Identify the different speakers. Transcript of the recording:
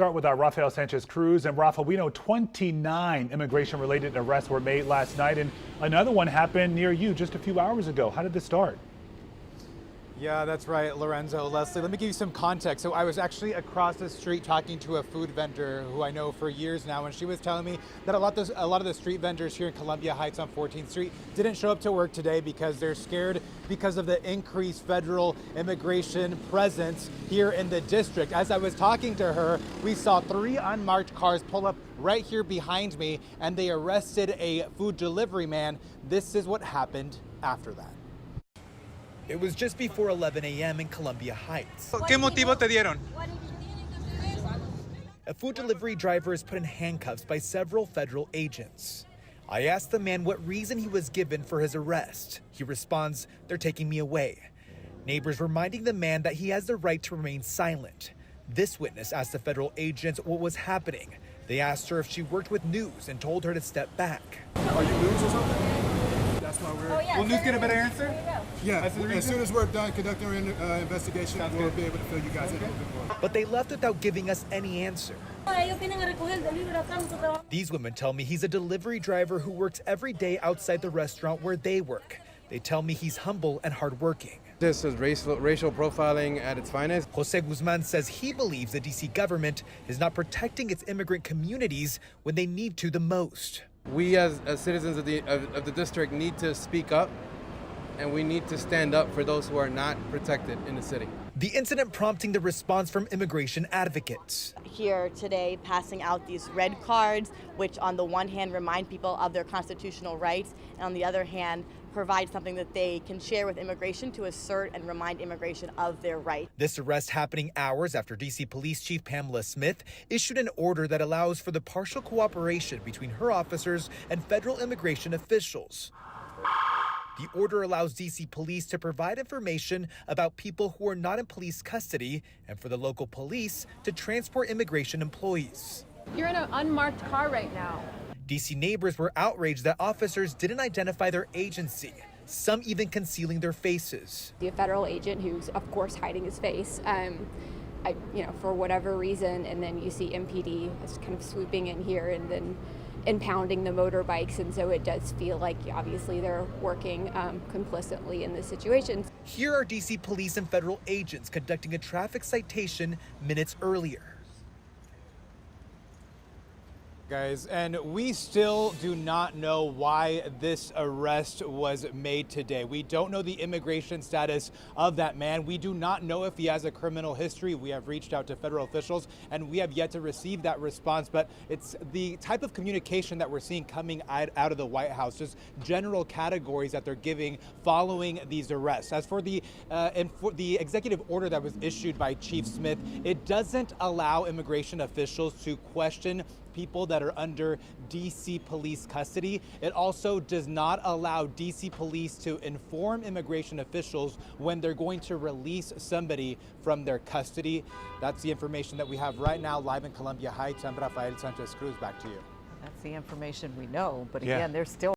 Speaker 1: start with our Rafael Sanchez Cruz. And Rafa, we know 29 immigration-related arrests were made last night, and another one happened near you just a few hours ago. How did this start?
Speaker 2: Yeah, that's right, Lorenzo. Leslie, let me give you some context. So I was actually across the street talking to a food vendor who I know for years now, and she was telling me that a lot of the street vendors here in Columbia Heights on 14th Street didn't show up to work today because they're scared because of the increased federal immigration presence here in the district. As I was talking to her, we saw 3 unmarked cars pull up right here behind me, and they arrested a food delivery man. This is what happened after that. It was just before 11 a.m. in Columbia Heights.
Speaker 3: ¿Qué motivo te dieron?
Speaker 2: A food delivery driver is put in handcuffs by several federal agents. I asked the man what reason he was given for his arrest. He responds, "They're taking me away." Neighbors reminding the man that he has the right to remain silent. This witness asked the federal agents what was happening. They asked her if she worked with news and told her to step back.
Speaker 4: Are you news or something? That's why we're...
Speaker 2: Will news get a better answer?
Speaker 4: Yeah, as soon as we're done conducting our investigation, we'll be able to fill you guys in.
Speaker 2: But they left without giving us any answer. These women tell me he's a delivery driver who works every day outside the restaurant where they work. They tell me he's humble and hardworking.
Speaker 5: This is racial profiling at its finest.
Speaker 2: Jose Guzman says he believes the DC government is not protecting its immigrant communities when they need to the most.
Speaker 5: We as citizens of the district need to speak up, and we need to stand up for those who are not protected in the city.
Speaker 2: The incident prompting the response from immigration advocates.
Speaker 6: Here today passing out these red cards, which on the one hand remind people of their constitutional rights, and on the other hand provide something that they can share with immigration to assert and remind immigration of their rights.
Speaker 2: This arrest happening hours after DC Police Chief Pamela Smith issued an order that allows for the partial cooperation between her officers and federal immigration officials. The order allows DC police to provide information about people who are not in police custody and for the local police to transport immigration employees.
Speaker 7: You're in an unmarked car right now.
Speaker 2: DC neighbors were outraged that officers didn't identify their agency, some even concealing their faces.
Speaker 8: The federal agent who's of course hiding his face, for whatever reason, and then you see MPD kind of swooping in here and then impounding the motorbikes, and so it does feel like obviously they're working complicitly in this situation.
Speaker 2: Here are DC police and federal agents conducting a traffic citation minutes earlier. Guys, and we still do not know why this arrest was made today. We don't know the immigration status of that man. We do not know if he has a criminal history. We have reached out to federal officials and we have yet to receive that response, but it's the type of communication that we're seeing coming out of the White House, just general categories that they're giving following these arrests. As for the executive order that was issued by Chief Smith, it doesn't allow immigration officials to question people that are under DC police custody. It also does not allow DC police to inform immigration officials when they're going to release somebody from their custody. That's the information that we have right now live in Columbia Heights. I'm Rafael Sanchez Cruz, back to you.
Speaker 9: That's the information we know, but again, there's still